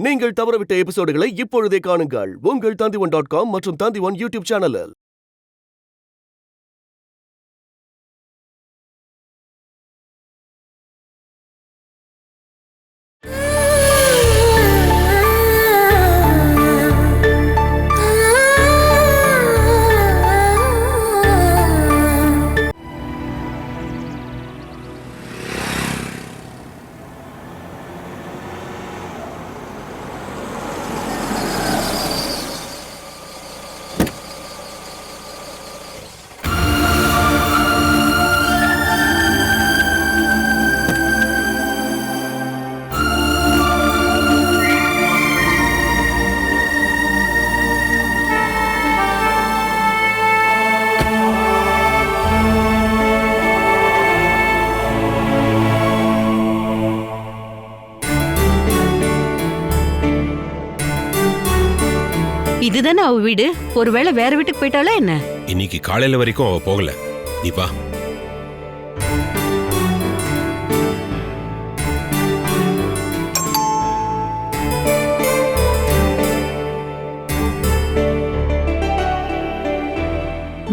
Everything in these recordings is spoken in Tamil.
நீங்கள் தவறவிட்ட எபிசோடுகளை இப்பொழுதே காணுங்கள் உங்கள் Tandivan.com மற்றும் Tandivan யூடியூப் சேனலில். இதுதானே அவ வீடு. ஒருவேளை வேற வீட்டுக்கு போயிட்டாளா என்ன? இன்னைக்கு காலையில வரைக்கும் அவ போகல. நீ வா.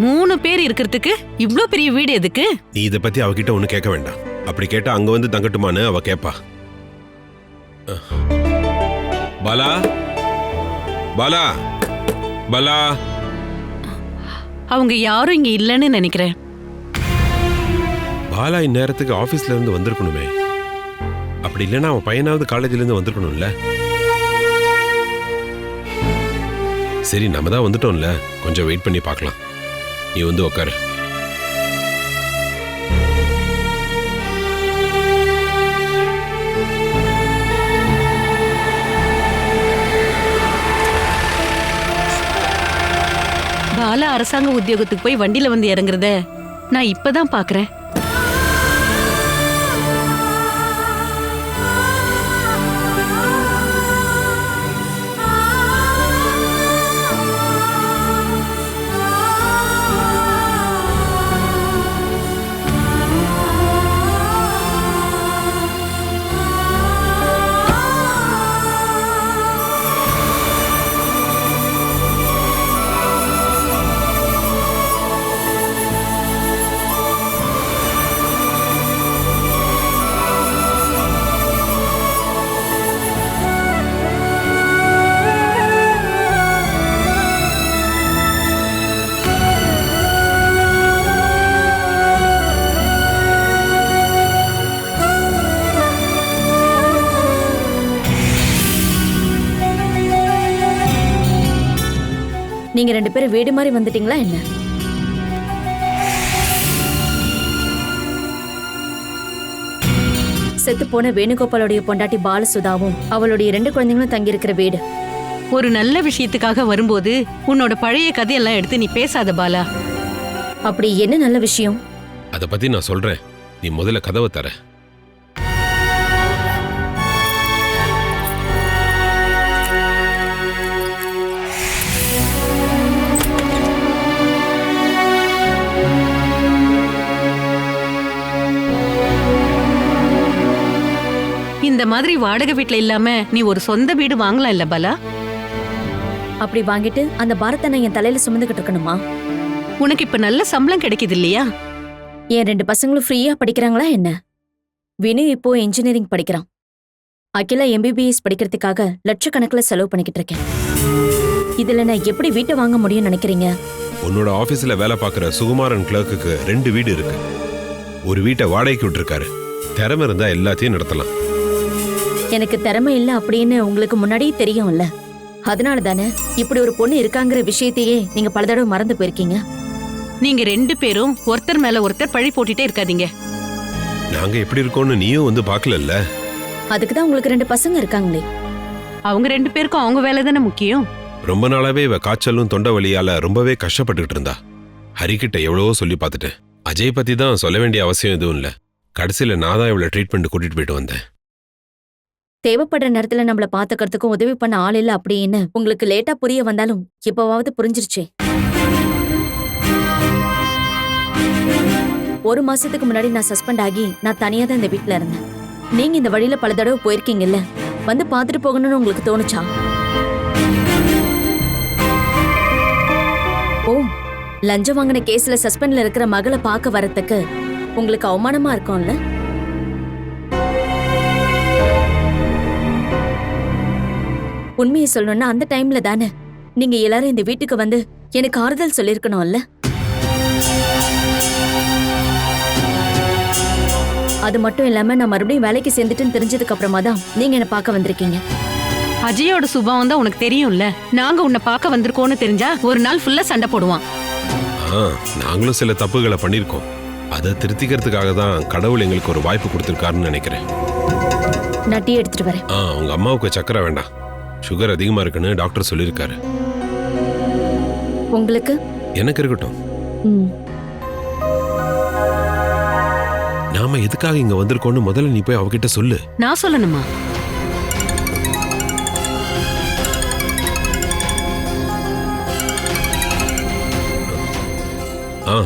மூணு பேர் இருக்கிறதுக்கு இவ்ளோ பெரிய வீடு எதுக்கு? நீ இத பத்தி அவகிட்ட ஒண்ணு கேட்க வேண்டாம். அப்படி கேட்டா அங்க வந்து தங்கட்டுமான்னு அவ கேப்பா. பாலா, பாலா, பாலா. அவங்க யாரும் இங்க இல்லன்னு நினைக்கிறேன். பாலா இந்நேரத்துக்கு ஆபீஸ்ல இருந்து வந்திருக்கணுமே. அப்படி இல்லைன்னா அவன் பையனாவது காலேஜ்ல இருந்து வந்திருக்கணும்ல. சரி, நம்ம தான் வந்துட்டோம்ல, கொஞ்சம் வெயிட் பண்ணி பார்க்கலாம். நீ வந்து உட்காரு. பாலா அரசாங்க உத்தியோகத்துக்கு போய் வண்டியில வந்து இறங்குறத நான் இப்பதான் பாக்குறேன். நீங்க ரெண்டு பேரும் வீடு மாதிரி வந்துட்டீங்களா என்ன? செத்து போன வேணுகோபாலுடைய பொண்டாட்டி பாலசுதாவும் அவளுடைய 2 குழந்தைங்களும் தங்கி இருக்கிற வீடு. ஒரு நல்ல விஷயத்துக்காக வரும்போது உன்னோட பழைய கதையெல்லாம் எடுத்து நீ பேசாத பாலா. அப்படி என்ன நல்ல விஷயம்? அத பத்தி நான் சொல்றேன். நீ முதல்ல கதவை தர. இந்த மாதிரி வாடகை வீட்டுல இல்லாம நீ ஒரு சொந்த வீடு வாங்கலாம் இல்ல பாலா? அப்படி வாங்கிட்டு அந்த பாரத்தை நான் என் தலையில சுமந்துகிட்டு இருக்கணுமா? உனக்கு இப்ப நல்ல சம்பளம் கிடைக்குது இல்லையா? என் 2 பசங்களும் ஃப்ரீயா படிக்கிறாங்களா என்ன? வினு இப்போ இன்ஜினியரிங் படிக்கிறான். அகிலா MBBS படிக்கிறதுக்காக லட்சக்கணக்கில் செலவு பண்ணிக்கிட்டு இருக்கேன். இதுல நான் எப்படி வீட்டை வாங்க முடியும்னு நினைக்கிறீங்க? உன்னோட ஆபீஸ்ல வேலை பார்க்குற சுகுமாரன் கிளர்க்குக்கு 2 வீடு இருக்கு. ஒரு வீட்டை வாடகைக்கு விட்டுருக்காரு. திறமை இருந்தா எல்லாத்தையும் நடத்தலாம். எனக்கு திறமை இல்ல அப்படின்னு உங்களுக்கு முன்னாடியே தெரியும்ல. அதனால தானே இப்படி ஒரு பொண்ணு இருக்காங்கிற விஷயத்தையே நீங்க பல தடவை மறந்து போயிருக்கீங்க. நீங்க 2 பேரும் ஒருத்தர் மேல ஒருத்தர் பழி போட்டுட்டே இருக்காதீங்க. நாங்க எப்படி இருக்கோம்னு நீயும் வந்து பாக்கலல்ல. அதுக்குதான் உங்களுக்கு 2 பசங்க இருக்காங்களே. அவங்க 2 பேருக்கும் அவங்க வேலை தானே முக்கியம். ரொம்ப நாளாவே இவ காய்ச்சலும் தொண்டை வலியால ரொம்பவே கஷ்டப்பட்டுக்கிட்டு இருந்தா. ஹரிக்கிட்ட எவ்வளவோ சொல்லி பார்த்துட்டேன். அஜய் பத்தி தான் சொல்ல வேண்டிய அவசியம் எதுவும் இல்ல. கடைசியில நான் தான் இவளை ட்ரீட்மெண்ட் கூட்டிட்டு போயிட்டு வந்தேன். தேவைப்படுற நேரத்துல நம்மள பாத்துக்கிறதுக்கும் உதவி பண்ண ஆள் இல்ல அப்படின்னு உங்களுக்கு லேட்டா புரிய வந்தாலும் இப்பவாவது புரிஞ்சிருச்சே. 1 மாசத்துக்கு முன்னாடி நான் சஸ்பெண்ட் ஆகி நான் தனியா தான் இந்த வீட்டுல இருந்தேன். நீங்க இந்த வழியில பல தடவை போயிருக்கீங்கல்ல. வந்து பார்த்துட்டு போகணும்னு உங்களுக்கு தோணுச்சா? ஓ, லஞ்சம் வாங்கின கேஸ்ல சஸ்பெண்ட்ல இருக்கிற மகளை பார்க்க வரதுக்கு உங்களுக்கு அவமானமா இருக்கும்ல? உண்மையை சொல்லணும்னா அந்த டைம்ல தானே நீங்க எல்லாரும் இந்த வீட்டுக்கு வந்து எனக்கு ஆறுதல் சொல்லிருக்கணும்ல? அது மட்டும் இல்லாம நான் மறுபடியும் வேலைக்கு சேர்ந்துட்டுன்னு தெரிஞ்சதுக்கு அப்புறமா தான் நீங்க என்ன பார்க்க வந்திருக்கீங்க. அஜயோட சுபாவம் தான் உனக்கு தெரியும்ல. நாங்க உன்னை பார்க்க வந்திருக்கோம்னு தெரிஞ்சா ஒரு நாள் ஃபுல்லா சண்டை போடுவான். நாங்களும் சில தப்புகளை பண்ணியிருக்கோம். அதை திருத்திக்கிறதுக்காக தான் கடவுள் எங்களுக்கு ஒரு வாய்ப்பு கொடுத்துருக்காருன்னு நினைக்கிறேன். நான் டீ எடுத்துட்டு வரேன். உங்க அம்மாவுக்கு சக்கரை வேண்டாம், சுகர் அதிகமா இருக்குன்னு டாக்டர் சொல்லியிருக்காரு. உங்களுக்கு? எனக்கு இருக்கட்டும். ம். நாம எதுக்காக இங்க வந்திருக்கோம்னு முதல்ல நீ போய் அவகிட்ட சொல்லு. நான் சொல்லணுமா?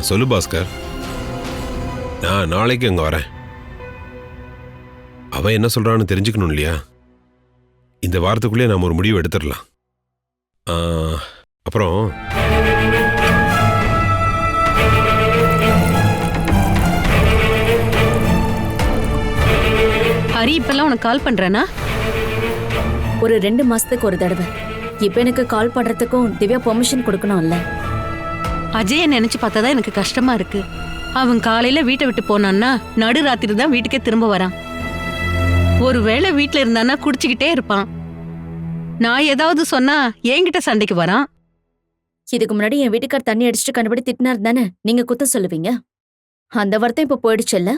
சொல்லு பாஸ்கர். நான் நாளைக்கு அங்க வரேன். அவ என்ன சொல்றான்னு தெரிஞ்சுக்கணும் இல்லையா? இந்த வாரத்துக்குள்ளே நாம ஒரு முடிவு எடுத்துடலாம். அப்புறம் ஹரி இப்பெல்லாம் உனக்கு கால் பண்றானா? ஒரு 2 மாசத்துக்கு ஒரு தடவை. இப்ப எனக்கு கால் பண்றதுக்கும் திவ்யா பெர்மிஷன் கொடுக்கணும்ல? அஜய நினைச்சு பார்த்தாதான் எனக்கு கஷ்டமா இருக்கு. அவன் காலையில வீட்டை விட்டு போனான்னா நடு ராத்திரி தான் வீட்டுக்கே திரும்ப வரான். ஒருவேளை வீட்டுல இருந்தானா குடிச்சுக்கிட்டே இருப்பான். நான் ஏதாவது சொன்னா என்கிட்ட சண்டைக்கு வரான். இதுக்கு முன்னாடி என் வீட்டுக்கார் தண்ணி அடிச்சுட்டு கண்டுபிடி திட்டினார் தானே நீங்க குத்தம் சொல்லுவீங்க? அந்த வார்த்தை இப்ப போயிடுச்சுல்ல?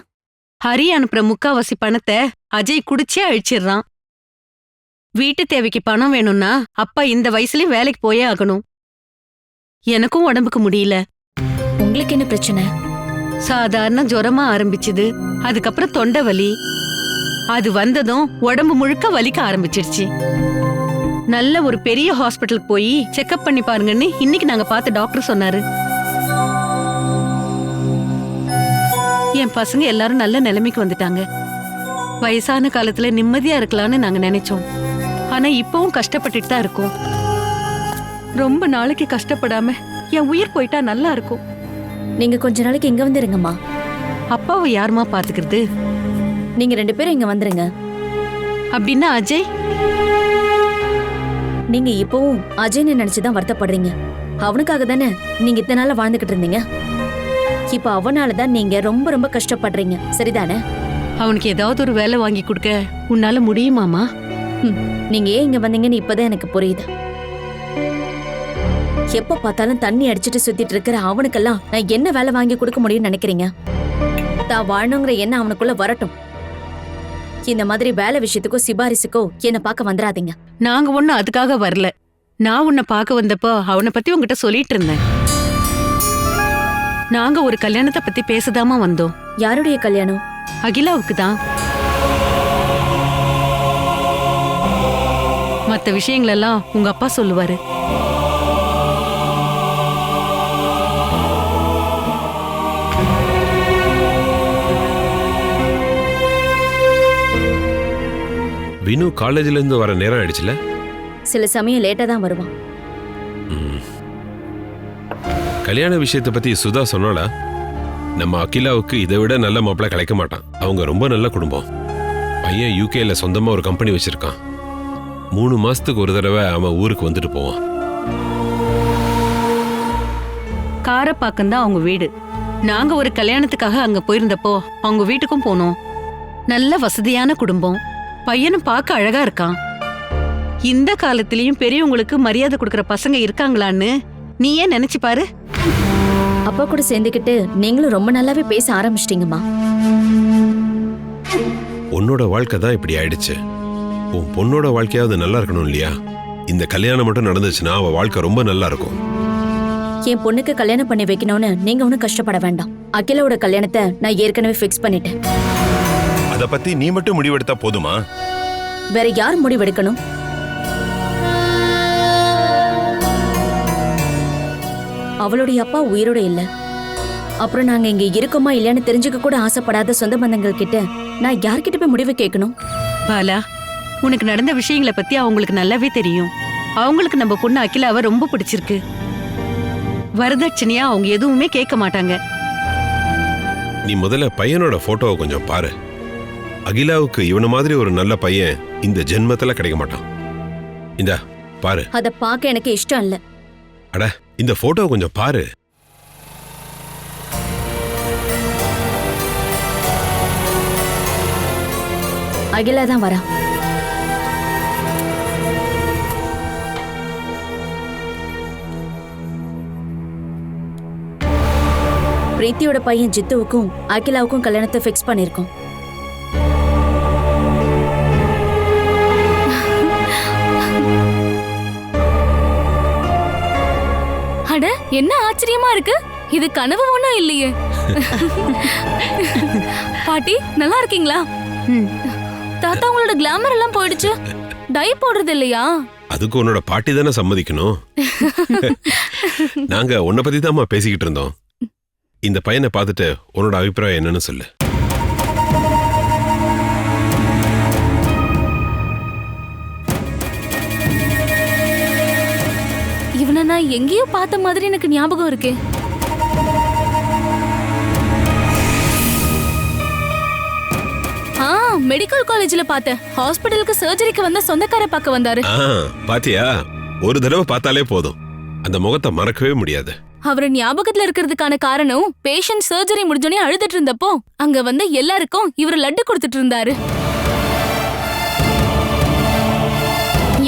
ஹரி அனுப்புற முக்காவாசி பணத்தை அஜய் குடிச்சே அழிச்சிடுறான். வீட்டு தேவைக்கு பணம் வேணும்னா அப்பா இந்த வயசுலயும் வேலைக்கு போயே ஆகணும். எனக்கும் உடம்புக்கு முடியல. உங்களுக்கு என்ன பிரச்சனை? சாதாரண ஜுரமா ஆரம்பிச்சுது. அதுக்கப்புறம் தொண்டை வலி. அது வந்ததும் உடம்பு முழுக்க வலிக்க ஆரம்பிச்சிடுச்சு. நல்ல ஒரு பெரிய ஹாஸ்பிட்டலுக்கு போய் செக்அப் பண்ணி பாருங்கன்னு இன்னைக்கு நாங்க பார்த்த டாக்டர் சொன்னாரு. என் பசங்க எல்லாரும் நல்ல நிலைமைக்கு வந்துட்டாங்க. வயசான காலத்துல நிம்மதியா இருக்கலாம்னு நாங்க நினைச்சோம். ஆனா இப்பவும் கஷ்டப்பட்டுட்டு தான் இருக்கோம். ரொம்ப நாளைக்கு கஷ்டப்படாம என் உயிர் போயிட்டா நல்லா இருக்கும். நீங்க கொஞ்ச நாளைக்கு இங்க வந்துருங்கம்மா. அப்பாவை யாருமா பாத்துக்கிறது? நீங்க 2 பேரும் இங்க வந்துருங்க. அப்படின்னா அஜய்? நீங்க இப்பவும் அஜய்னு நினைச்சுதான் வருத்தப்படுறீங்க. அவனுக்காக தானே நீங்க இத்தனை நாளா வாழ்ந்துகிட்டு இருந்தீங்க. இப்ப அவனாலதான் நீங்க ரொம்ப ரொம்ப கஷ்டப்படுறீங்க, சரிதானே? அவனுக்கு ஏதாவது ஒரு வேலை வாங்கி கொடுக்க உன்னால முடியுமாமா? நீங்க ஏன் இங்க வந்தீங்கன்னு இப்பதான் எனக்கு புரியுது. எப்ப பார்த்தாலும் தண்ணி அடிச்சுட்டு சுத்திட்டு இருக்கிற அவனுக்கெல்லாம் நான் என்ன வேலை வாங்கி கொடுக்க முடியும்னு நினைக்கிறீங்க? தான் வாழணுங்கிற எண்ணம் அவனுக்குள்ள வரட்டும். இந்த மாதிரி வேலை விஷயத்துக்கோ சிபாரிசுக்கோ என்ன பார்க்க வந்துடாதீங்க. நாங்க ஒண்ணு அதுக்காக வரல. நான் உன்னை பார்க்க வந்தப்போ அவனை பத்தி உங்ககிட்ட சொல்லிட்டு இருந்தேன். நாங்க ஒரு கல்யாணத்தை பத்தி பேசதாமா வந்தோம். யாருடைய கல்யாணம்? அகிலாவுக்கு தான். மத்த விஷயங்களெல்லாம் உங்க அப்பா சொல்லுவாரு. வினு காலேஜ்ல இருந்து வர நேரம் ஆயிடுச்சுல? சில சமயம் லேட்டா தான் வருவான். கல்யாண விஷயத்தை பத்தி சுதா சொன்னாடா? நம்ம அகிலாவுக்கு இதை விட நல்ல மாப்பிள்ளை கிடைக்க மாட்டான். அவங்க ரொம்ப நல்ல குடும்பம். பையன் யூகேல சொந்தமா ஒரு கம்பெனி வச்சிருக்கான். 3 மாசத்துக்கு ஒரு தடவை அவன் ஊருக்கு வந்துட்டு போவான். காரப்பாக்கம் தான் அவங்க வீடு. நாங்க ஒரு கல்யாணத்துக்காக அங்க போயிருந்தப்போ அவங்க வீட்டுக்கும் போனோம். நல்ல வசதியான குடும்பம். பையனும் பார்க்க அழகா இருக்கான். இந்த காலத்திலயும் பெரியவங்களுக்கு மரியாதை கொடுக்கற பசங்க இருக்காங்களான்னு நீ ஏன் நினைச்சு பாரு. அப்பா கூட சேர்ந்துக்கிட்டு நீங்களும் ரொம்ப நல்லாவே பேச ஆரம்பிச்சிட்டீங்கம்மா. உன்னோட வாழ்க்கை தான் இப்படி ஆயிடுச்சு. உன் பொண்ணோட வாழ்க்கையாவது நல்லா இருக்கணும் இல்லையா? இந்த கல்யாணம் மட்டும் நடந்துச்சுன்னா அவ வாழ்க்கை ரொம்ப நல்லா இருக்கும். என் பொண்ணுக்கு கல்யாணம் பண்ணி வைக்கணும்னு நீங்க ஒன்னும் கஷ்டப்பட வேண்டாம். அகிலாவோட கல்யாணத்தை நான் ஏற்கனவே ஃபிக்ஸ் பண்ணிட்டேன். அத பத்தி நீ மட்டும் முடிவெடுத்தா போதுமா? வேற யார் முடிவெடுக்கணும்? அவளுடைய அப்பா உயிரோட இல்ல. அப்புறம் நாங்க இங்க இருக்கோமா இல்லையான்னு தெரிஞ்சுக்க கூட ஆசைப்படாத சொந்த பந்தங்கள் கிட்ட நான் யார்கிட்ட போய் முடிவு கேட்கணும்? பாலா, உனக்கு நடந்த விஷயங்களை பத்தி அவங்களுக்கு நல்லாவே தெரியும். அவங்களுக்கு நம்ம பொண்ணு அகிலாவை ரொம்ப பிடிச்சிருக்கு. வரதட்சணையா அவங்க எதுவுமே கேட்க மாட்டாங்க. நீ முதல்ல பையனோட போட்டோவை கொஞ்சம் பாரு. அகிலாவுக்கு இவன மாதிரி ஒரு நல்ல பையன் இந்த ஜென்மத்துல கிடைக்க மாட்டான். இந்தா பாரு. அத பார்க்க எனக்கு இஷ்டம் இல்ல. அட இந்த போட்டோவை கொஞ்சம் பாரு. அகிலா தான் வரா. பிரீத்தியோட பையன் ஜித்துவுக்கும் அகிலாவுக்கும் கல்யாணத்தை ஃபிக்ஸ் பண்ணிருக்கோம். அட என்ன ஆச்சரியமா இருக்கு. இது கனவு ஒண்ணும் இல்லையே. பாட்டி நல்லா இருக்கீங்களா? தாத்தா உங்களோட கிளாமர் எல்லாம் போயிடுச்சு. டை போடுறது இல்லையா? அதுக்கு உன்னோட பாட்டி தானே சம்மதிக்கணும். நாங்க உன்னை பத்தி தான் பேசிக்கிட்டு இருந்தோம். இந்த பையனை பார்த்துட்டு உன்னோட அபிப்பிராயம் என்னன்னு சொல்லு. இவனை நான் எங்கேயோ பார்த்த மாதிரி எனக்கு ஞாபகம் இருக்கே. மெடிக்கல் காலேஜ்ல பார்த்தேன். ஹாஸ்பிடலுக்கு சர்ஜரிக்கு வந்த சொந்தக்கார பார்க்க வந்தாரு. பாத்தியா, ஒரு தடவை பார்த்தாலே போதும், அந்த முகத்தை மறக்கவே முடியாது. அவரு ஞாபகத்துல இருக்கிறதுக்கான காரணம் பேஷண்ட் சர்ஜரி முடிஞ்சோடனே அழுதுட்டு இருந்தப்போ அங்க வந்து எல்லாருக்கும் இவரு லட்டு கொடுத்துட்டு இருந்தாரு.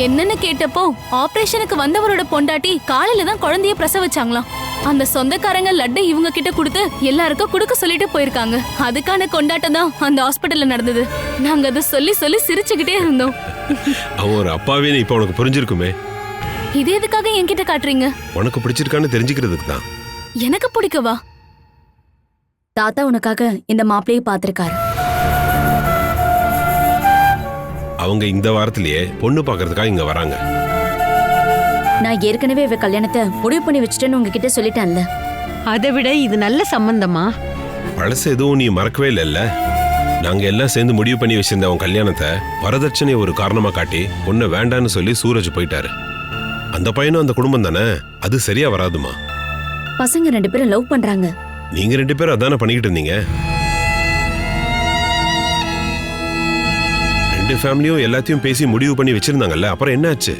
என்னன்னு கேட்டப்போ ஆபரேஷனுக்கு வந்தவரோட பொண்டாட்டி காலையில தான் குழந்தைய பிரசவிச்சாங்களாம். அந்த சொந்தக்காரங்க லட்டு இவங்க கிட்ட கொடுத்து எல்லாருக்கும் கொடுக்க சொல்லிட்டு போயிருக்காங்க. அதுக்கான கொண்டாட்டம் தான் அந்த ஹாஸ்பிட்டல்ல நடந்தது. நாங்க அதை சொல்லி சொல்லி சிரிச்சுக்கிட்டே இருந்தோம். அவன் ஒரு அப்பாவே இப்ப உனக்கு புரிஞ்சிருக்குமே. இது எதுக்காக என்கிட்ட காட்டுறீங்க? உனக்கு பிடிச்சிருக்கான்னு தெரிஞ்சுக்கிறதுக்கு தான். எனக்கு பிடிக்கவா? தாத்தா உனக்காக இந்த மாப்பிளையை பார்த்திருக்காரு. அவங்க இந்த வாரத்திலேயே பொண்ணு பார்க்கறதுக்காக இங்க வராங்க. நான் ஏற்கனவே இவ கல்யாணத்தை முடிவு பண்ணி வச்சுட்டேன்னு உங்ககிட்ட சொல்லிட்டேன்ல. அதை விட இது நல்ல சம்பந்தமா? பழசு எதுவும் நீ மறக்கவே இல்லைல்ல. நாங்க எல்லாம் சேர்ந்து முடிவு பண்ணி வச்சிருந்த அவன் கல்யாணத்தை வரதட்சணை ஒரு காரணமா காட்டி பொண்ணை வேண்டான்னு சொல்லி சூரஜ் போயிட்டாரு. அந்த பையனும் அந்த குடும்பம் தானே, அது சரியா வராதுமா. பசங்க 2 பேரும் லவ் பண்றாங்க. நீங்க 2 பேரும் அதானே பண்ணிக்கிட்டு இருந்தீங்க. 2 ஃபேமிலியும் எல்லாத்தையும் பேசி முடிவு பண்ணி வச்சிருந்தாங்கல்ல, அப்புறம் என்னாச்சு?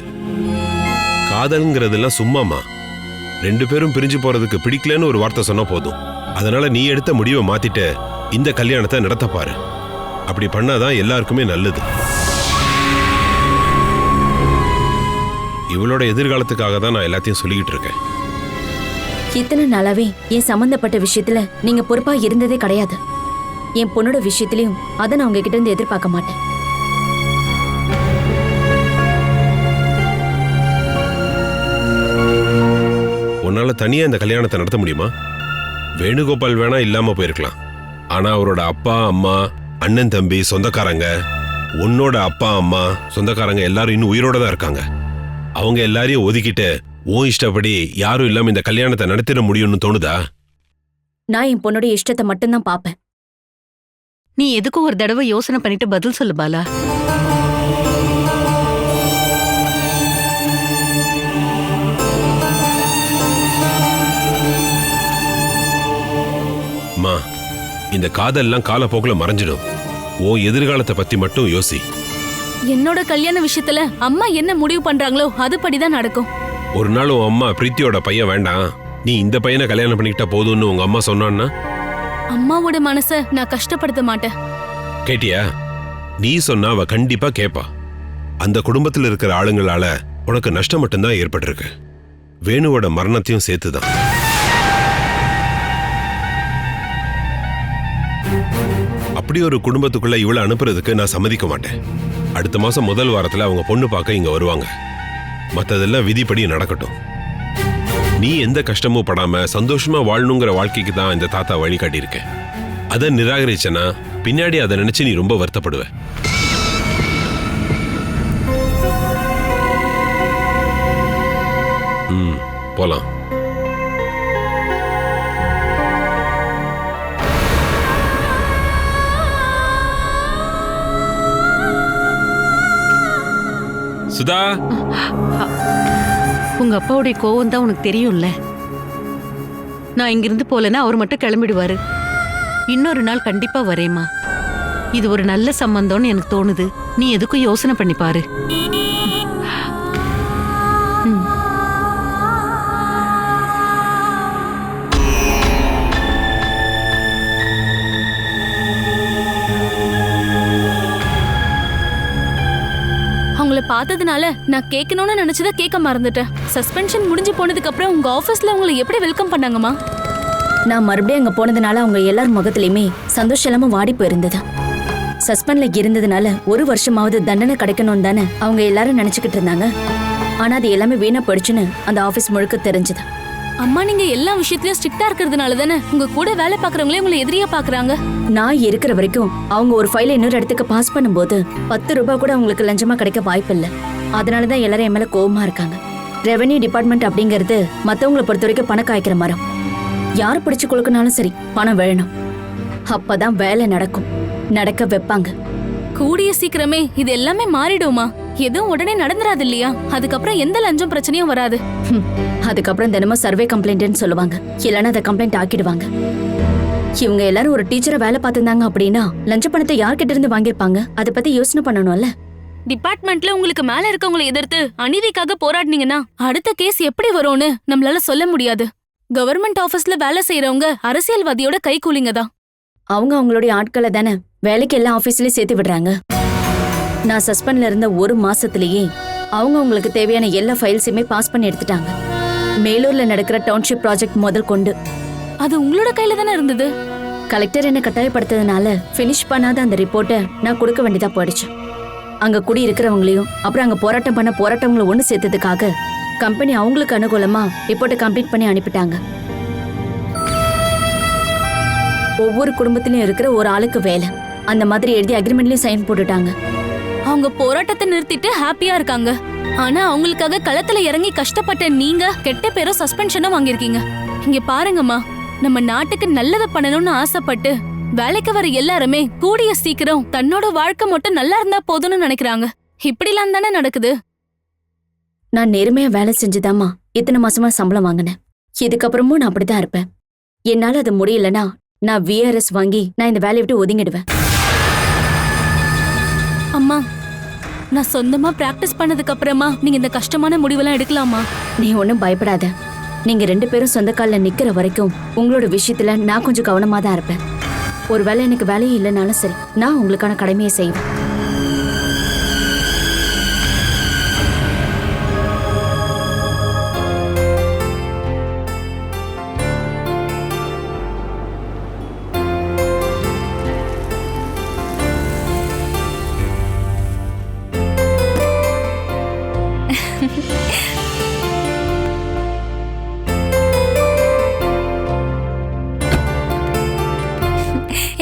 காதல்ங்கிறதெல்லாம் சும்மாமா. 2 பேரும் பிரிஞ்சு போறதுக்கு பிடிக்கலன்னு ஒரு வார்த்தை சொன்னா போதும். அதனால நீ எடுத்த முடிவை மாத்திட்டு இந்த கல்யாணத்தை நடத்த பாரு. அப்படி பண்ணாதான் எல்லாருக்குமே நல்லது. இவளோட எதிர்காலத்துக்காக தான் நான் எல்லாத்தையும் சொல்லிக்கிட்டு இருக்கேன். இத்தனை நாளாவே என் சம்பந்தப்பட்ட விஷயத்துல நீங்க பொறுப்பா இருந்ததே கிடையாது. என் பொண்ணோட விஷயத்திலையும் அதை நான் உங்ககிட்ட இருந்து எதிர்பார்க்க மாட்டேன். உன்னால தனியா இந்த கல்யாணத்தை நடத்த முடியுமா? வேணுகோபால் வேணா இல்லாம போயிருக்கலாம். ஆனா அவரோட அப்பா அம்மா, அண்ணன் தம்பி, சொந்தக்காரங்க, உன்னோட அப்பா அம்மா, சொந்தக்காரங்க எல்லாரும் இன்னும் உயிரோட தான் இருக்காங்க. அவங்க எல்லாரையும் ஒதுக்கிட்டு உன் இஷ்டப்படி யாரும் இல்லாம இந்த கல்யாணத்தை நடத்திட முடியும்னு தோணுதா? நான் என் பொண்ணோட இஷ்டத்தை மட்டும்தான் பாப்பேன். நீ எதுக்கும் ஒரு தடவை யோசனை பண்ணிட்டு பதில் சொல்லு பாலா. அம்மா, இந்த காதெல்லாம் காலப்போக்கில் மறைஞ்சிடும். உன் எதிர்காலத்தை பத்தி மட்டும் யோசி. என்னோட கல்யாண விஷயத்துல அம்மா என்ன முடிவு பண்றாங்களோ அதுபடிதான் நடக்கும். ஒரு நாள் உன் அம்மா பிரீத்தியோட பையன் வேண்டாம், நீ இந்த பையனை கல்யாணம் பண்ணிக்கிட்டா போதும்னு உங்க அம்மா சொன்னான்னா? அம்மாவோட மனச நான் கஷ்டப்படுத்த மாட்டேன். கேட்டியா? நீ சொன்னா அவ கண்டிப்பா கேப்பா. அந்த குடும்பத்தில் இருக்கிற ஆளுங்களால உனக்கு நஷ்டம் மட்டும்தான் ஏற்பட்டிருக்கு. வேணுவோட மரணத்தையும் சேர்த்துதான். அப்படி ஒரு குடும்பத்துக்குள்ள இவளை அனுப்புறதுக்கு நான் சம்மதிக்க மாட்டேன். அடுத்த மாசம் முதல் வாரத்துல அவங்க பொண்ணு பார்க்க இங்க வருவாங்க. மத்ததெல்லாம் விதிப்படி நடக்கட்டும். நீ எந்த கஷ்டமும் படாம சந்தோஷமா வாழணுங்கிற வாழ்க்கைக்கு தான் இந்த தாத்தா வழி காட்டியிருக்கேன். அதை நிராகரிச்சனா பின்னாடி அதை நினைச்சு நீ ரொம்ப வருத்தப்படுவ. போலாம். சுதா, உங்க அப்பாவுடைய கோவம் தான் உனக்கு தெரியும்ல. நான் இங்கிருந்து போலன்னா அவர் மட்டும் கிளம்பிடுவாரு. இன்னொரு நாள் கண்டிப்பா வரேம்மா. இது ஒரு நல்ல சம்பந்தம்னு எனக்கு தோணுது. நீ எதுக்கும் யோசனை பண்ணி பாரு. ம். அவங்கள பார்த்ததுனால நான் கேட்கணும்னு நினைச்சதை கேட்க மறந்துட்டேன். சஸ்பென்ஷன் முடிஞ்சு போனதுக்கு அப்புறம் உங்க ஆபீஸ்ல உங்களை எப்படி வெல்கம் பண்ணாங்கம்மா? நான் மறுபடியும் அங்க போனதுனால அவங்க எல்லார் முகத்திலயுமே சந்தோஷம் இல்லாம வாடி போயிருந்தது. சஸ்பெண்ட்ல இருந்ததுனால 1 வருஷமாவது தண்டனை கிடைக்கணும்னு தானே அவங்க எல்லாரும் நினைச்சுக்கிட்டு இருந்தாங்க. ஆனா அது எல்லாமே வீணா போயிடுச்சுன்னு அந்த ஆபீஸ் முழுக்க தெரிஞ்சது. அம்மா, நீங்க எல்லா விஷயத்திலயும் ஸ்ட்ரிக்டா இருக்கிறதுனால தானே உங்க கூட வேலை பாக்குறவங்களே உங்களை எதிரியா பாக்குறாங்க. நான் இருக்கிற வரைக்கும் அவங்க ஒரு ஃபைலை இன்னொரு இடத்துக்கு பாஸ் பண்ணும்போது 10 ரூபாய் கூட அவங்களுக்கு லஞ்சமா கிடைக்க வாய்ப்பு இல்லை. அதனாலதான் எல்லாரும் என் மேல கோவமா இருக்காங்க. ரெவென்யூ டிபார்ட்மெண்ட் அப்படிங்கிறது மத்தவங்களை பொறுத்த வரைக்கும் பணம் காய்க்கிற மரம். யார் பிடிச்சு கொடுக்கனாலும் சரி, பணம் வேணும். அப்பதான் வேலை நடக்கும், நடக்க வைப்பாங்க. கூடிய சீக்கிரமே இது எல்லாமே மாறிடுமா? எதுவும் உடனே நடந்துராது இல்லையா? அதுக்கப்புறம் எந்த லஞ்சம் பிரச்சனையும் வராது. அதுக்கப்புறம் தினமும் சர்வே கம்ப்ளைண்ட்னு சொல்லுவாங்க, இல்லைன்னா அதை கம்ப்ளைண்ட் ஆக்கிடுவாங்க. இவங்க எல்லாரும் ஒரு டீச்சரை வேலை பார்த்திருந்தாங்க அப்படின்னா லஞ்ச பணத்தை யார்கிட்ட இருந்து வாங்கியிருப்பாங்க? அதை பத்தி யோசனை பண்ணணும்ல. டிபார்ட்மெண்ட்ல உங்களுக்கு மேல இருக்கவங்களை எதிர்த்து அநீதிக்காக போராடினீங்கன்னா அடுத்த கேஸ் எப்படி வரும்னு நம்மளால சொல்ல முடியாது. கவர்மெண்ட் ஆபீஸ்ல வேலை செய்யறவங்க அரசியல்வாதியோட கைக்கூலிங்க தான். அவங்க அவங்களுடைய ஆட்களை தானே வேலைக்கு எல்லா ஆபீஸ்லயும் சேர்த்து விடுறாங்க. நான் சஸ்பெண்ட்ல இருந்த 1 மாசத்திலேயே அவங்க அவங்களுக்கு தேவையான எல்லா ஃபைல்ஸுமே பாஸ் பண்ணி எடுத்துட்டாங்க. மேலூர்ல நடக்கிற டவுன்ஷிப் ப்ராஜெக்ட் முதல் கொண்டு. அது உங்களோட கையில தானே இருந்தது. கலெக்டர் என்ன கட்டாயப்படுத்ததுனால ஃபினிஷ் பண்ணாத அந்த ரிப்போர்ட்டை நான் கொடுக்க வேண்டியதா போயிடுச்சு. அங்க குடி இருக்கிறவங்களையும் அப்புறம் அங்க போராட்டம் பண்ண போராட்டவங்களை ஒண்ணு சேர்த்ததுக்காக கம்பெனி அவங்களுக்கு அனுகூலமா ரிப்போர்ட்டை கம்ப்ளீட் பண்ணி அனுப்பிட்டாங்க. ஒவ்வொரு குடும்பத்திலயும் இருக்கிற ஒரு ஆளுக்கு வேலை, அந்த மாதிரி எழுதி அக்ரிமெண்ட்லயும் சைன் போட்டுட்டாங்க. அவங்க போராட்டத்தை நிறுத்திட்டு ஹாப்பியா இருக்காங்க. ஆனா அவங்களுக்காக களத்துல இறங்கி கஷ்டப்பட்ட நீங்க கெட்ட பேரும் சஸ்பென்ஷனும் வாங்கியிருக்கீங்க. இங்க பாருங்கம்மா, நம்ம நாட்டுக்கு நல்லதை பண்ணணும்னு ஆசைப்பட்டு வேலைக்கு வர எல்லாருமே கூடிய சீக்கிரம் தன்னோட வாழ்க்கை மட்டும் நல்லா இருந்தா போதும்னு நினைக்கிறாங்க. இப்படிலாம் தானே நடக்குது. நான் நேர்மையா வேலை செஞ்சுதாம்மா இத்தனை மாசமா சம்பளம் வாங்கினேன். இதுக்கப்புறமும் நான் அப்படிதான் இருப்பேன். என்னால அது முடியலன்னா நான் VRS வாங்கி நான் இந்த வேலையை விட்டு ஒதுங்கிடுவேன். அம்மா, நான் சொந்தமா பிராக்டிஸ் பண்ணதுக்கு அப்புறமா நீங்க இந்த கஷ்டமான முடிவெல்லாம் எடுக்கலாமா? நீ ஒன்னும் பயப்படாத. நீங்க 2 பேரும் சொந்த கால்ல நிக்கிற வரைக்கும் உங்களோட விஷயத்துல நான் கொஞ்சம் கவனமா தான் இருப்பேன். ஒருவேளை எனக்கு வேலையே இல்லைனாலும் சரி, நான் உங்களுக்கான கடமையை செய்வேன்.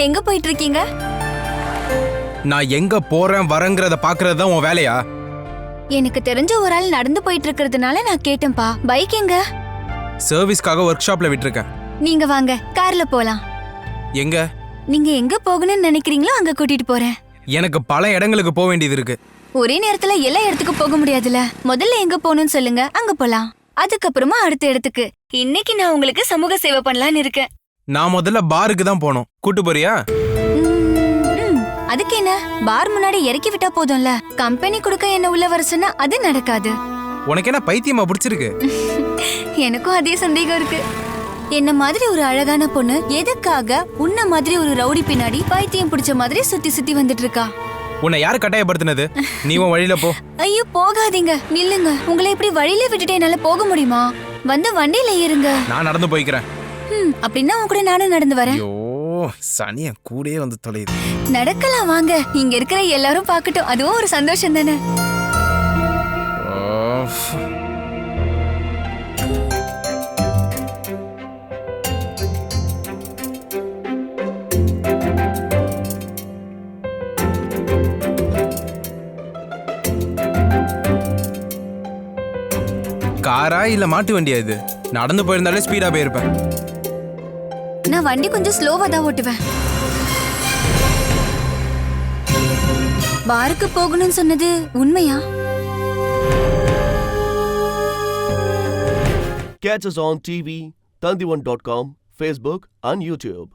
எங்க போயிட்டு இருக்கீங்க? நான் எங்க போறேன் வரேங்கிறத பாக்குறது தான் உன் வேலையா? எனக்கு தெரிஞ்ச ஒரு ஆள் நடந்து போயிட்டு இருக்கிறதுனால நான் கேட்டேன்பா. பைக் எங்க? சர்வீஸ்க்காக ஒர்க் ஷாப்ல விட்டுருக்கேன். நீங்க வாங்க, கார்ல போலாம். எங்க? நீங்க எங்க போகணும்னு நினைக்கிறீங்களோ அங்க கூட்டிட்டு போறேன். எனக்கு பல இடங்களுக்கு போக வேண்டியது இருக்கு. ஒரே நேரத்துல எல்லா இடத்துக்கு போக முடியாதுல. முதல்ல எங்க போகணும்னு சொல்லுங்க, அங்க போலாம். அதுக்கப்புறமா அடுத்த இடத்துக்கு. இன்னைக்கு நான் உங்களுக்கு சமூக சேவை பண்ணலான்னு இருக்கேன். நான் முதல்ல பாருக்கு தான் போனோம். கூட்டு போறியா? அதுக்கு என்ன, பார் முன்னாடி இறக்கி விட்டா போதும்ல. கம்பெனி கொடுக்க என்ன உள்ள வர சொன்னா அது நடக்காது. உனக்கு என்ன பைத்தியமா பிடிச்சிருக்கு? எனக்கும் அதே சந்தேகம் இருக்கு. என்ன மாதிரி ஒரு அழகான பொண்ணு எதுக்காக உன்ன மாதிரி ஒரு ரவுடி பின்னாடி பைத்தியம் பிடிச்ச மாதிரி சுத்தி சுத்தி வந்துட்டு இருக்கா? உன்னை யாரு கட்டாயப்படுத்தினது? நீ உன் வழியில போ. ஐயோ போகாதீங்க, நில்லுங்க. உங்களை இப்படி வழியில விட்டுட்டு என்னால போக முடியுமா? வந்து வண்டியில ஏறுங்க. நான் நடந்து போய்க்கிறேன். அப்படின்னா உன் கூட நானும் நடந்து வரேன். ஐயோ, சனிய கூடயே வந்து தொலையுது. நடக்கலாம் வாங்க. இங்க இருக்கிற எல்லாரும் பார்க்கட்டும், அதுவும் ஒரு சந்தோஷம் தானே. காரா இல்ல மாட்டு வண்டியா இது? நடந்து போயிருந்தாலே ஸ்பீடா போயிருப்பேன். நான் வண்டி கொஞ்சம் ஸ்லோவா தான் ஓட்டுவேன். பாருக்கு போகணும்னு சொன்னது உண்மையா? Catch us on TV, Tandivan.com, Facebook and YouTube.